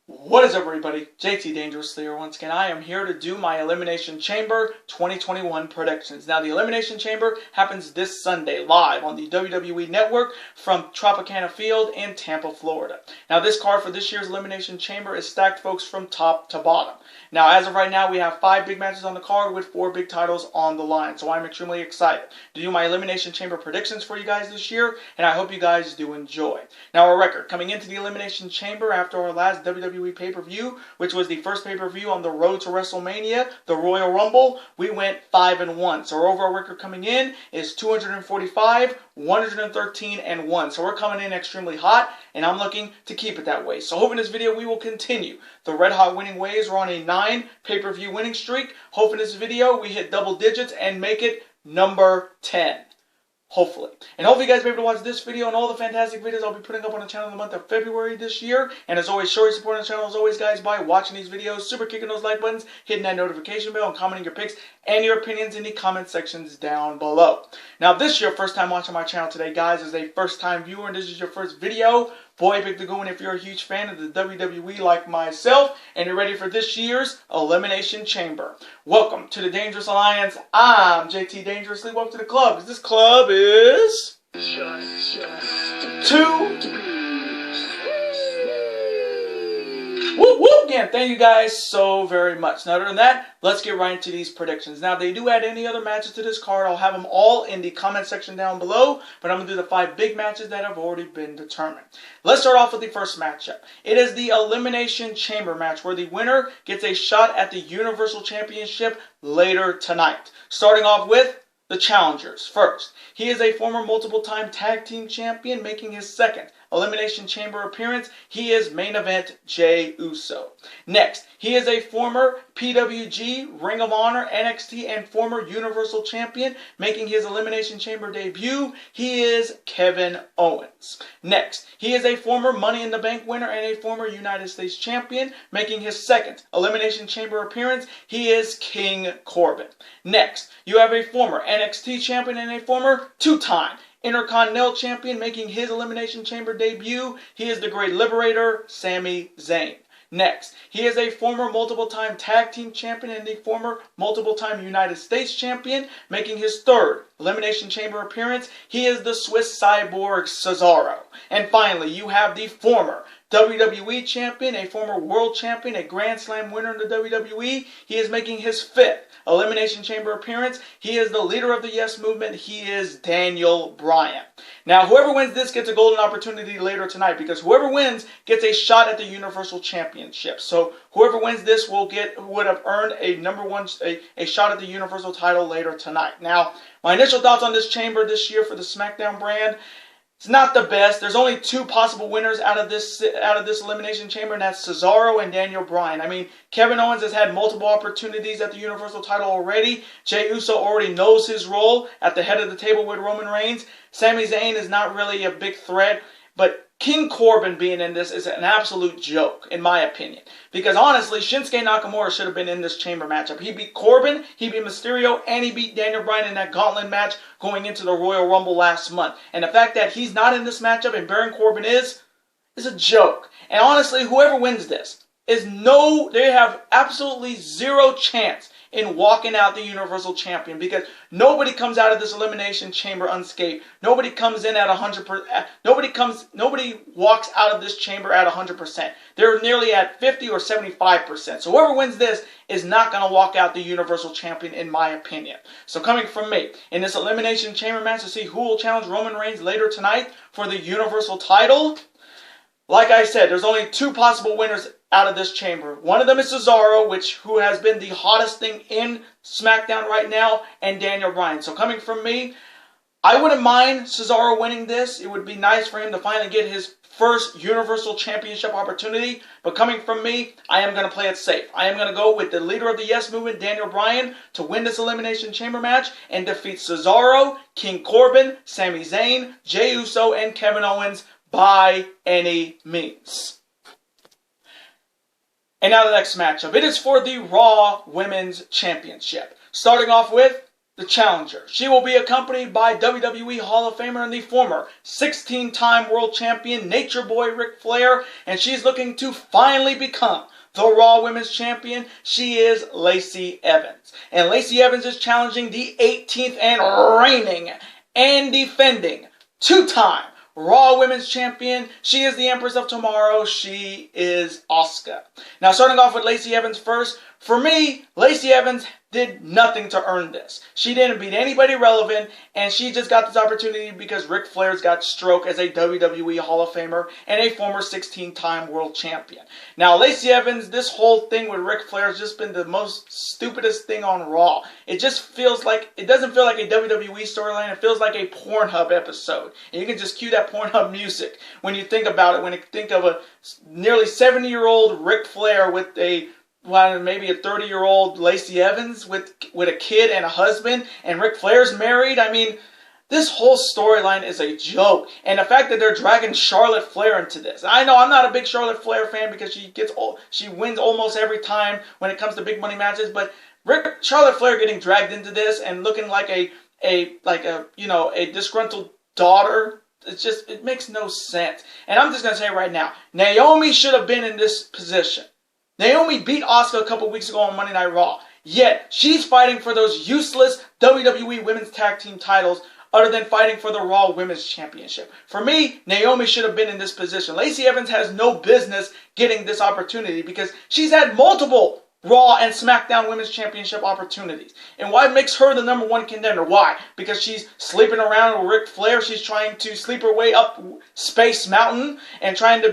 What is up, everybody? JT Dangerously here once again. I am here to do my Elimination Chamber 2021 predictions. Now, the Elimination Chamber happens this Sunday live on the WWE Network from Tropicana Field in Tampa, Florida. Now, this card for this year's Elimination Chamber is stacked, folks, from top to bottom. Now, as of right now, we have 5 big matches on the card with 4 big titles on the line. So I'm extremely excited to do my Elimination Chamber predictions for you guys this year, and I hope you guys do enjoy. Now, our record coming into the Elimination Chamber after our last WWE pay-per-view, which was the first pay-per-view on the road to WrestleMania, the Royal Rumble, we went 5-1. So our overall record coming in is 245, 113, and 1. So we're coming in extremely hot, and I'm looking to keep it that way. So hoping this video we will continue the red hot winning ways. We're on a 9 pay-per-view winning streak. Hoping this video we hit double digits and make it number 10. Hopefully. And hopefully you guys will be able to watch this video and all the fantastic videos I'll be putting up on the channel in the month of February this year. And as always, show your support on the channel as always, guys, by watching these videos, super kicking those like buttons, hitting that notification bell, and commenting your picks and your opinions in the comment sections down below. Now, if this is your first time watching my channel today, guys, as a first time viewer and this is your first video, boy, pick the goon if you're a huge fan of the WWE like myself and you're ready for this year's Elimination Chamber. Welcome to the Dangerous Alliance. I'm JT Dangerously. Welcome to the club, because this club is two. Whoop, whoop, again, thank you guys so very much. Now, other than that, let's get right into these predictions. Now, if they do add any other matches to this card, I'll have them all in the comment section down below, but I'm going to do the 5 big matches that have already been determined. Let's start off with the first matchup. It is the Elimination Chamber match, where the winner gets a shot at the Universal Championship later tonight. Starting off with the challengers. First, he is a former multiple-time tag team champion, making his second Elimination Chamber appearance. He is main event Jey Uso. Next, he is a former PWG, Ring of Honor, NXT, and former Universal Champion, making his Elimination Chamber debut. He is Kevin Owens. Next, he is a former Money in the Bank winner and a former United States Champion, making his second Elimination Chamber appearance. He is King Corbin. Next, you have a former NXT Champion and a former 2-time Intercontinental Champion, making his Elimination Chamber debut. He is the Great Liberator, Sami Zayn. Next, he is a former multiple-time Tag Team Champion and a former multiple-time United States Champion, making his third Elimination Chamber appearance. He is the Swiss Cyborg Cesaro. And finally, you have the former WWE Champion, a former World Champion, a Grand Slam winner in the WWE. He is making his 5th Elimination Chamber appearance. He is the leader of the Yes Movement. He is Daniel Bryan. Now, whoever wins this gets a golden opportunity later tonight, because whoever wins gets a shot at the Universal Championship. So whoever wins this would have earned a shot at the Universal title later tonight. Now, my initial thoughts on this chamber this year for the SmackDown brand: it's not the best. There's only 2 possible winners out of this Elimination Chamber, and that's Cesaro and Daniel Bryan. I mean, Kevin Owens has had multiple opportunities at the Universal title already. Jey Uso already knows his role at the head of the table with Roman Reigns. Sami Zayn is not really a big threat, but King Corbin being in this is an absolute joke, in my opinion. Because honestly, Shinsuke Nakamura should have been in this chamber matchup. He beat Corbin, he beat Mysterio, and he beat Daniel Bryan in that gauntlet match going into the Royal Rumble last month. And the fact that he's not in this matchup and Baron Corbin is a joke. And honestly, whoever wins this they have absolutely 0 chance in walking out the Universal Champion, because nobody comes out of this Elimination Chamber unscathed. Nobody comes in at 100%. Nobody walks out of this chamber at 100%. They're nearly at 50 or 75%. So whoever wins this is not going to walk out the Universal Champion, in my opinion. So coming from me, in this Elimination Chamber match to see who will challenge Roman Reigns later tonight for the Universal title, like I said, there's only 2 possible winners out of this chamber. One of them is Cesaro, who has been the hottest thing in SmackDown right now, and Daniel Bryan. So coming from me, I wouldn't mind Cesaro winning this. It would be nice for him to finally get his first Universal Championship opportunity. But coming from me, I am going to play it safe. I am going to go with the leader of the Yes Movement, Daniel Bryan, to win this Elimination Chamber match and defeat Cesaro, King Corbin, Sami Zayn, Jey Uso, and Kevin Owens by any means. And now the next matchup. It is for the Raw Women's Championship. Starting off with the challenger. She will be accompanied by WWE Hall of Famer and the former 16-time world champion Nature Boy Ric Flair, and she's looking to finally become the Raw Women's Champion. She is Lacey Evans. And Lacey Evans is challenging the 18th and reigning and defending two-time Raw Women's Champion. She is the Empress of Tomorrow. She is Asuka. Now, starting off with Lacey Evans first. For me, Lacey Evans did nothing to earn this. She didn't beat anybody relevant, and she just got this opportunity because Ric Flair's got stroke as a WWE Hall of Famer and a former 16-time world champion. Now, Lacey Evans, this whole thing with Ric Flair has just been the most stupidest thing on Raw. It just feels like, it doesn't feel like a WWE storyline. It feels like a Pornhub episode. And you can just cue that Pornhub music when you think about it, when you think of a nearly 70-year-old Ric Flair with maybe a 30-year-old Lacey Evans with a kid and a husband, and Ric Flair's married. I mean, this whole storyline is a joke. And the fact that they're dragging Charlotte Flair into this. I know I'm not a big Charlotte Flair fan because she wins almost every time when it comes to big money matches, but Charlotte Flair getting dragged into this and looking like a disgruntled daughter, it makes no sense. And I'm just going to say right now, Naomi should have been in this position. Naomi beat Asuka a couple weeks ago on Monday Night Raw. Yet, she's fighting for those useless WWE Women's Tag Team titles other than fighting for the Raw Women's Championship. For me, Naomi should have been in this position. Lacey Evans has no business getting this opportunity because she's had multiple Raw and SmackDown Women's Championship opportunities. And why makes her the #1 contender? Why? Because she's sleeping around with Ric Flair. She's trying to sleep her way up Space Mountain and trying to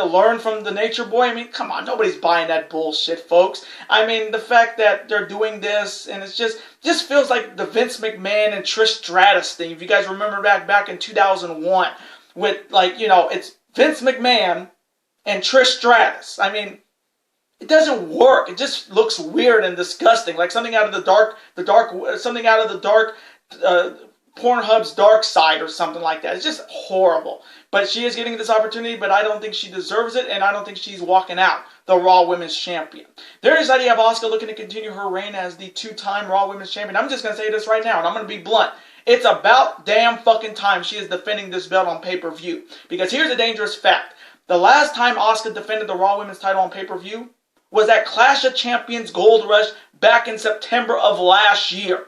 learn from the Nature Boy. I mean, come on, nobody's buying that bullshit, folks. I mean, the fact that they're doing this, and it's just feels like the Vince McMahon and Trish Stratus thing. If you guys remember back in 2001, with it's Vince McMahon and Trish Stratus. I mean, it doesn't work. It just looks weird and disgusting, like something out of the dark Pornhub's dark side or something like that. It's just horrible. But she is getting this opportunity, but I don't think she deserves it, and I don't think she's walking out the Raw Women's Champion. There is that you have Asuka looking to continue her reign as the two-time Raw Women's Champion. I'm just going to say this right now, and I'm going to be blunt. It's about damn fucking time she is defending this belt on pay-per-view. Because here's a dangerous fact. The last time Asuka defended the Raw Women's title on pay-per-view was at Clash of Champions Gold Rush back in September of last year.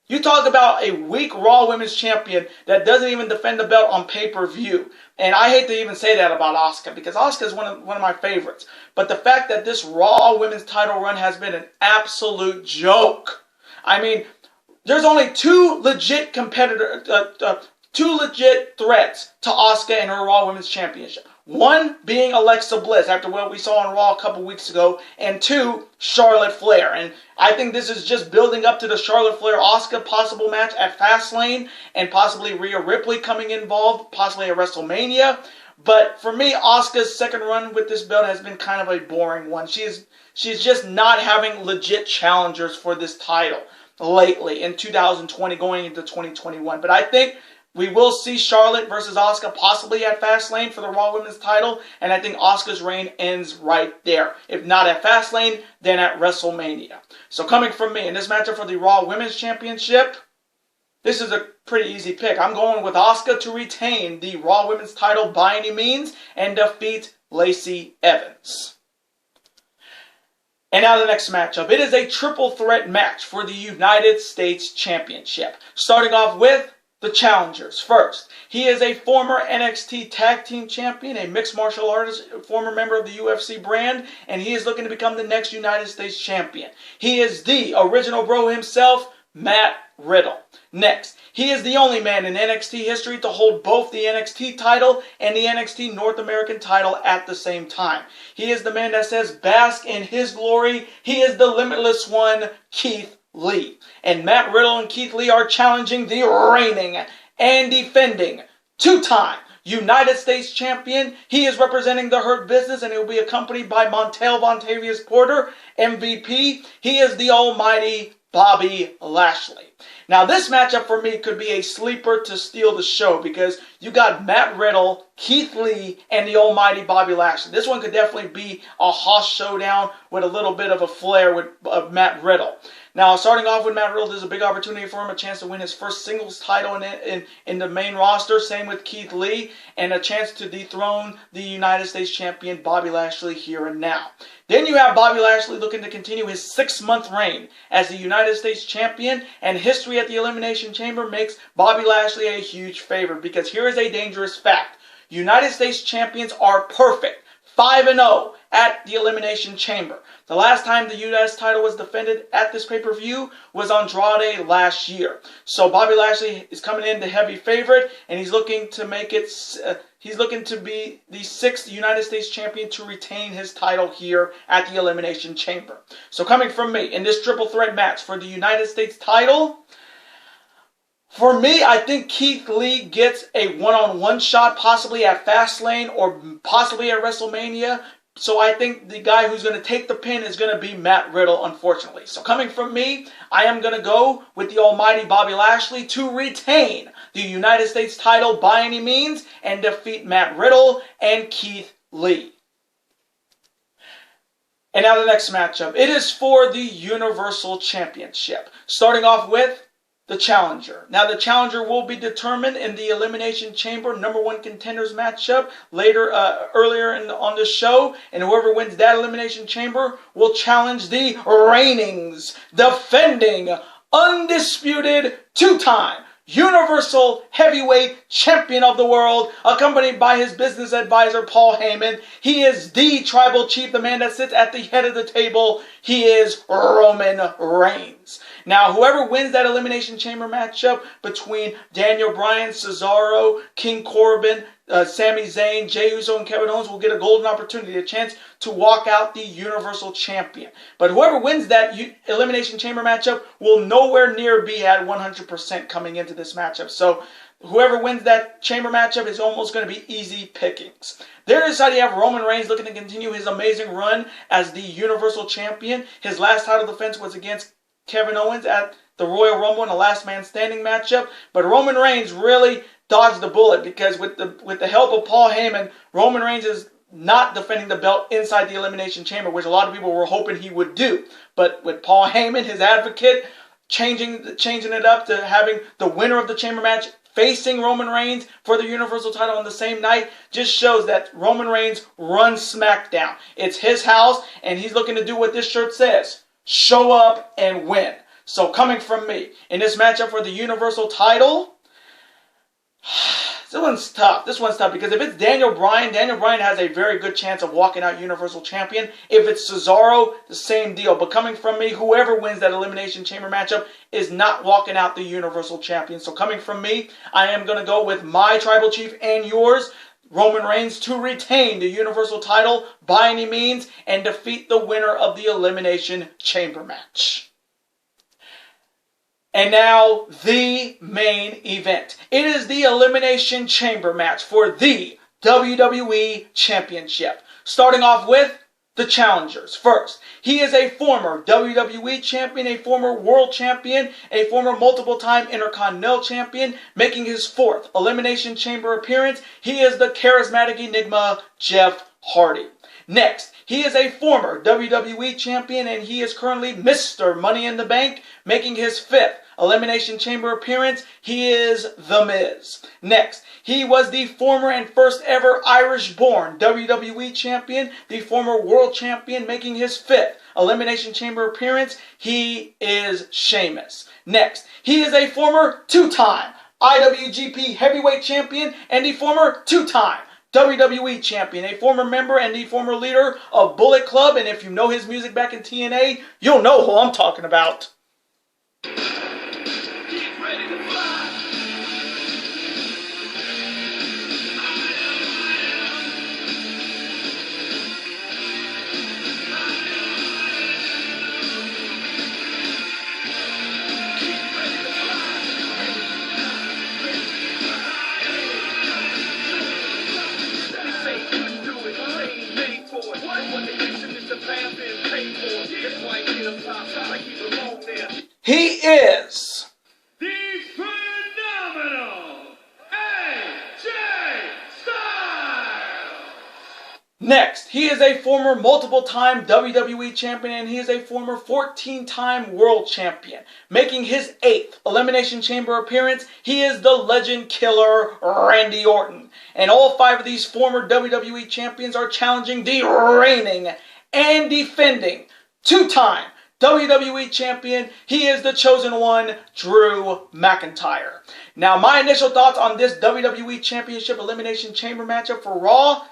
You talk about a weak Raw Women's Champion that doesn't even defend the belt on pay-per-view. And I hate to even say that about Asuka because Asuka is one of my favorites. But the fact that this Raw Women's title run has been an absolute joke. I mean, there's only two legit threats to Asuka and her Raw Women's Championship. One being Alexa Bliss after what we saw on Raw a couple weeks ago, and two, Charlotte Flair. And I think this is just building up to the Charlotte Flair-Asuka possible match at Fastlane, and possibly Rhea Ripley coming involved, possibly at WrestleMania. But for me, Asuka's second run with this belt has been kind of a boring one. She's just not having legit challengers for this title lately in 2020 going into 2021. But I think we will see Charlotte versus Asuka possibly at Fastlane for the Raw Women's title, and I think Asuka's reign ends right there. If not at Fastlane, then at WrestleMania. So coming from me in this matchup for the Raw Women's Championship, this is a pretty easy pick. I'm going with Asuka to retain the Raw Women's title by any means and defeat Lacey Evans. And now the next matchup. It is a triple threat match for the United States Championship. Starting off with the challengers. First, he is a former NXT Tag Team Champion, a mixed martial artist, former member of the UFC brand, and he is looking to become the next United States Champion. He is the original bro himself, Matt Riddle. Next, he is the only man in NXT history to hold both the NXT title and the NXT North American title at the same time. He is the man that says, bask in his glory. He is the limitless one, Keith Lee. And Matt Riddle and Keith Lee are challenging the reigning and defending two-time United States Champion. He is representing the Hurt Business, and he will be accompanied by Montel Vontavious Porter, MVP. He is the almighty Bobby Lashley. Now, this matchup for me could be a sleeper to steal the show because you got Matt Riddle, Keith Lee, and the almighty Bobby Lashley. This one could definitely be a Hoss showdown with a little bit of a flair with Matt Riddle. Now, starting off with Matt Riddle, there's a big opportunity for him, a chance to win his first singles title in the main roster. Same with Keith Lee, and a chance to dethrone the United States champion Bobby Lashley here and now. Then you have Bobby Lashley looking to continue his 6-month reign as the United States champion, and history at the Elimination Chamber makes Bobby Lashley a huge favorite because here is a dangerous fact. United States champions are perfect. 5-0 at the Elimination Chamber. The last time the U.S. title was defended at this pay-per-view was Andrade last year. So Bobby Lashley is coming in the heavy favorite, and he's looking to make it. He's looking to be the 6th United States champion to retain his title here at the Elimination Chamber. So coming from me in this triple threat match for the United States title. For me, I think Keith Lee gets a one-on-one shot, possibly at Fastlane or possibly at WrestleMania. So I think the guy who's going to take the pin is going to be Matt Riddle, unfortunately. So coming from me, I am going to go with the almighty Bobby Lashley to retain the United States title by any means and defeat Matt Riddle and Keith Lee. And now the next matchup. It is for the Universal Championship. Starting off with the challenger. Now the challenger will be determined in the Elimination Chamber #1 Contenders matchup earlier on the show, and whoever wins that Elimination Chamber will challenge the reigning, defending, undisputed 2-time Universal Heavyweight Champion of the world, accompanied by his business advisor Paul Heyman. He is the tribal chief, the man that sits at the head of the table. He is Roman Reigns. Now, whoever wins that Elimination Chamber matchup between Daniel Bryan, Cesaro, King Corbin, Sami Zayn, Jey Uso, and Kevin Owens will get a golden opportunity, a chance to walk out the Universal Champion. But whoever wins that Elimination Chamber matchup will nowhere near be at 100% coming into this matchup. So whoever wins that Chamber matchup is almost going to be easy pickings. There is how you have Roman Reigns looking to continue his amazing run as the Universal Champion. His last title defense was against Kevin Owens at the Royal Rumble in a last man standing matchup. But Roman Reigns really dodged the bullet because with the help of Paul Heyman, Roman Reigns is not defending the belt inside the Elimination Chamber, which a lot of people were hoping he would do. But with Paul Heyman, his advocate, changing it up to having the winner of the Chamber match facing Roman Reigns for the Universal title on the same night, just shows that Roman Reigns runs SmackDown. It's his house, and he's looking to do what this shirt says. Show up and win. So coming from me, in this matchup for the Universal title, this one's tough because if it's Daniel Bryan has a very good chance of walking out Universal Champion. If it's Cesaro, the same deal. But coming from me, whoever wins that Elimination Chamber matchup is not walking out the Universal Champion. So coming from me, I am going to go with my Tribal Chief and yours, Roman Reigns, to retain the Universal title by any means and defeat the winner of the Elimination Chamber match. And now, the main event. It is the Elimination Chamber match for the WWE Championship. Starting off with the challengers. First, he is a former WWE Champion, a former World Champion, a former multiple-time Intercontinental Champion, making his 4th Elimination Chamber appearance. He is the charismatic enigma, Jeff Hardy. Next, he is a former WWE Champion, and he is currently Mr. Money in the Bank, making his 5th Elimination Chamber appearance. He is The Miz. Next, he was the former and first ever Irish-born WWE Champion, the former World Champion, making his 5th Elimination Chamber appearance. He is Sheamus. Next, he is a former 2-time IWGP Heavyweight Champion and the former 2-time WWE Champion, a former member and the former leader of Bullet Club. And if you know his music back in TNA, you'll know who I'm talking about. Next, he is a former multiple-time WWE champion, and he is a former 14-time world champion. Making his 8th Elimination Chamber appearance, he is the legend killer Randy Orton. And all 5 of these former WWE champions are challenging the reigning and defending 2-time WWE champion. He is the chosen one, Drew McIntyre. Now, my initial thoughts on this WWE Championship Elimination Chamber matchup for Raw,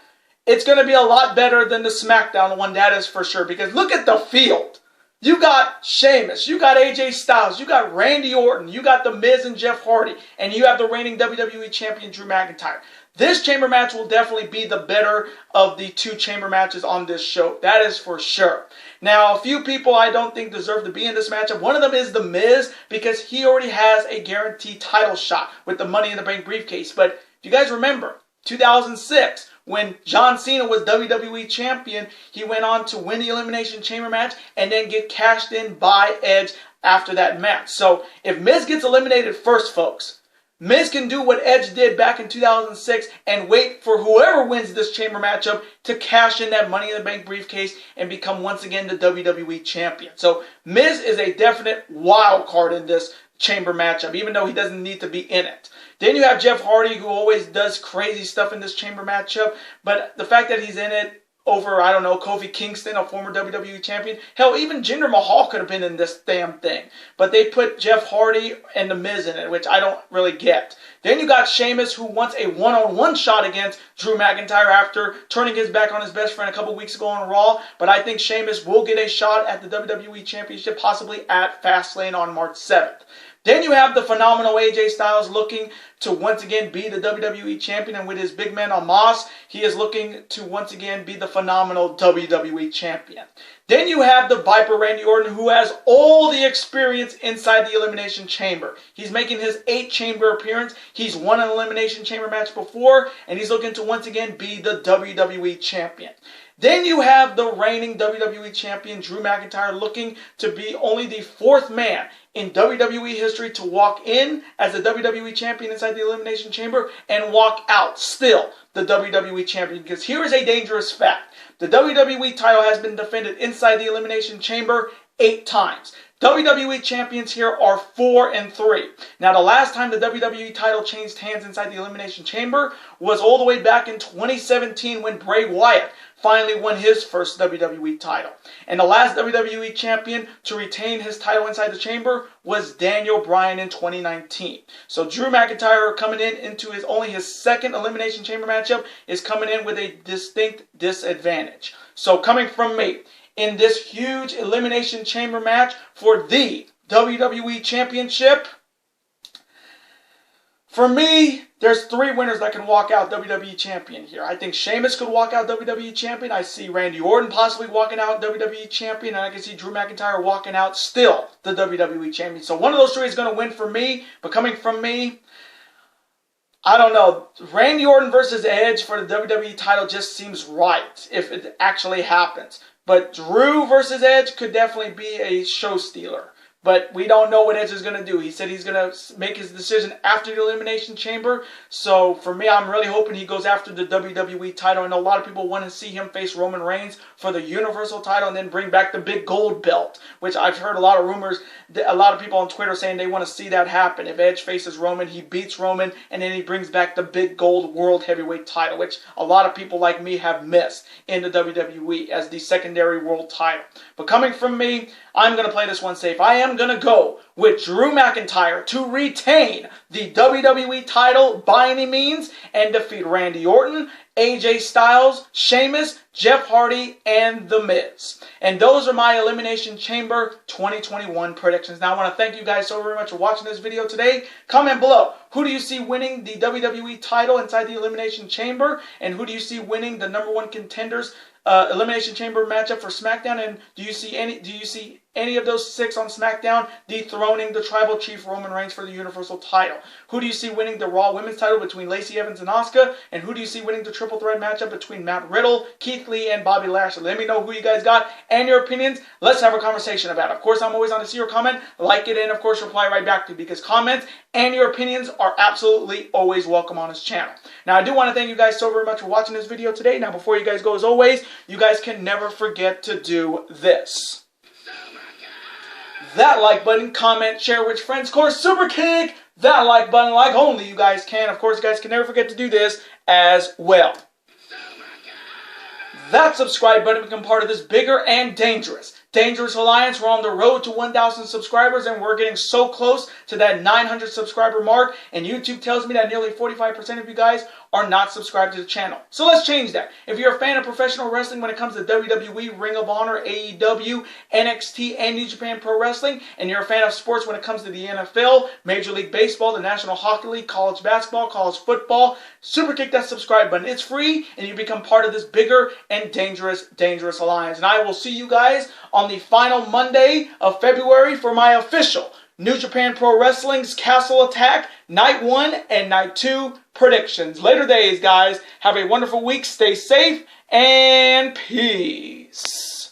it's going to be a lot better than the SmackDown one, that is for sure. Because look at the field. You got Sheamus, you got AJ Styles, you got Randy Orton, you got The Miz and Jeff Hardy, and you have the reigning WWE Champion Drew McIntyre. This chamber match will definitely be the better of the 2 chamber matches on this show. That is for sure. Now, a few people I don't think deserve to be in this matchup. One of them is The Miz, because he already has a guaranteed title shot with the Money in the Bank briefcase. But if you guys remember, 2006, when John Cena was WWE Champion, he went on to win the Elimination Chamber match and then get cashed in by Edge after that match. So if Miz gets eliminated first, folks, Miz can do what Edge did back in 2006 and wait for whoever wins this chamber matchup to cash in that Money in the Bank briefcase and become once again the WWE Champion. So Miz is a definite wild card in this chamber matchup, even though he doesn't need to be in it. Then you have Jeff Hardy, who always does crazy stuff in this chamber matchup, but the fact that he's in it over, I don't know, Kofi Kingston, a former WWE champion, hell, even Jinder Mahal could have been in this damn thing, but they put Jeff Hardy and The Miz in it, which I don't really get. Then you got Sheamus, who wants a one-on-one shot against Drew McIntyre after turning his back on his best friend a couple weeks ago on Raw, but I think Sheamus will get a shot at the WWE Championship, possibly at Fastlane on March 7th. Then you have the phenomenal AJ Styles looking to once again be the WWE Champion, and with his big man Omos, he is looking to once again be the phenomenal WWE Champion. Then you have the Viper Randy Orton, who has all the experience inside the Elimination Chamber. He's making his 8th chamber appearance. He's won an Elimination Chamber match before, and he's looking to once again be the WWE Champion. Then you have the reigning WWE Champion Drew McIntyre looking to be only the 4th man in WWE history to walk in as the WWE Champion inside the Elimination Chamber and walk out still the WWE Champion. Because here is a dangerous fact. The WWE title has been defended inside the Elimination Chamber 8 times. WWE champions here are 4-3. Now, the last time the WWE title changed hands inside the Elimination Chamber was all the way back in 2017 when Bray Wyatt finally won his first WWE title. And the last WWE champion to retain his title inside the chamber was Daniel Bryan in 2019. So Drew McIntyre coming in into only his 2nd Elimination Chamber matchup is coming in with a distinct disadvantage. So coming from me, in this huge Elimination Chamber match for the WWE Championship, for me, there's 3 winners that can walk out WWE Champion here. I think Sheamus could walk out WWE Champion. I see Randy Orton possibly walking out WWE Champion. And I can see Drew McIntyre walking out still the WWE Champion. So one of those 3 is going to win for me. But coming from me, I don't know. Randy Orton versus Edge for the WWE title just seems right if it actually happens. But Drew versus Edge could definitely be a show stealer. But we don't know what Edge is going to do. He said he's going to make his decision after the Elimination Chamber. So for me, I'm really hoping he goes after the WWE title. I know a lot of people want to see him face Roman Reigns for the Universal title and then bring back the big gold belt, which I've heard a lot of rumors, a lot of people on Twitter saying they want to see that happen. If Edge faces Roman, he beats Roman, and then he brings back the big gold World Heavyweight title, which a lot of people like me have missed in the WWE as the secondary world title. But coming from me, I'm going to play this one safe. I am going to go with Drew McIntyre to retain the WWE title by any means and defeat Randy Orton, AJ Styles, Sheamus, Jeff Hardy, and The Miz. And those are my Elimination Chamber 2021 predictions. Now, I want to thank you guys so very much for watching this video today. Comment below. Who do you see winning the WWE title inside the Elimination Chamber? And who do you see winning the #1 Contenders Elimination Chamber matchup for SmackDown? And do you see any of those 6 on SmackDown dethroning the Tribal Chief Roman Reigns for the Universal title? Who do you see winning the Raw Women's title between Lacey Evans and Asuka? And who do you see winning the triple threat matchup between Matt Riddle, Keith Lee, and Bobby Lashley? Let me know who you guys got and your opinions. Let's have a conversation about it. Of course, I'm always on to see your comment, like it, and of course reply right back to you, because comments and your opinions are absolutely always welcome on this channel. Now, I do want to thank you guys so very much for watching this video today. Now, before you guys go, as always, you guys can never forget to do this. That like button, comment, share with friends, of course, super kick that like button like only you guys can. Of course, you guys can never forget to do this as well. That subscribe button to become part of this bigger and dangerous alliance. We're on the road to 1,000 subscribers, and we're getting so close to that 900 subscriber mark, and YouTube tells me that nearly 45% of you guys are not subscribed to the channel. So let's change that. If you're a fan of professional wrestling when it comes to WWE, Ring of Honor, AEW, NXT, and New Japan Pro Wrestling, and you're a fan of sports when it comes to the NFL, Major League Baseball, the National Hockey League, college basketball, college football, super kick that subscribe button. It's free, and you become part of this bigger and dangerous alliance. And I will see you guys on the final Monday of February for my official New Japan Pro Wrestling's Castle Attack Night 1 and Night 2 predictions. Later days, guys. Have a wonderful week. Stay safe and peace.